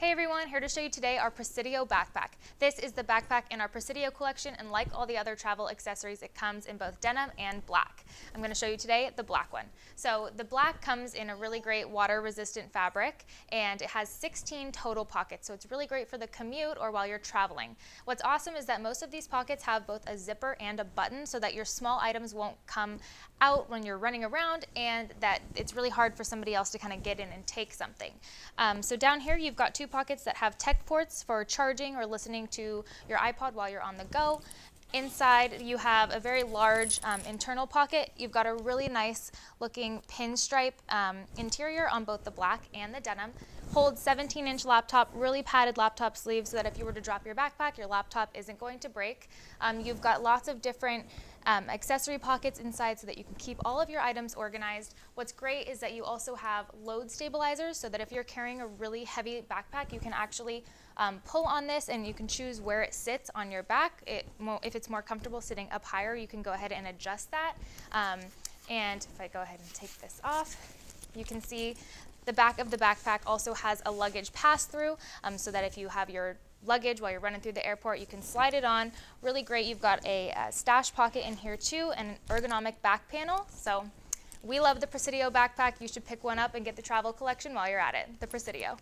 Hey everyone, here to show you today our Presidio backpack. This is the backpack in our Presidio collection, and like all the other travel accessories, it comes in both denim and black. I'm going to show you today the black one. So the black comes in a really great water resistant fabric, and it has 16 total pockets, so it's really great for the commute or while you're traveling. What's awesome is that most of these pockets have both a zipper and a button so that your small items won't come out when you're running around, and that it's really hard for somebody else to kind of get in and take something. So down here you've got two pockets that have tech ports for charging or listening to your iPod while you're on the go. Inside you have a very large internal pocket. You've got a really nice looking pinstripe interior on both the black and the denim. Holds 17-inch laptop, really padded laptop sleeves so that if you were to drop your backpack, your laptop isn't going to break. You've got lots of different accessory pockets inside so that you can keep all of your items organized. What's great is that you also have load stabilizers so that if you're carrying a really heavy backpack, you can actually pull on this and you can choose where it sits on your back. If it's more comfortable sitting up higher, you can go ahead and adjust that. And if I go ahead and take this off, you can see the back of the backpack also has a luggage pass-through so that if you have your luggage while you're running through the airport, you can slide it on. Really great. You've got a stash pocket in here too and an ergonomic back panel. So we love the Presidio backpack. You should pick one up and get the travel collection while you're at it. The Presidio.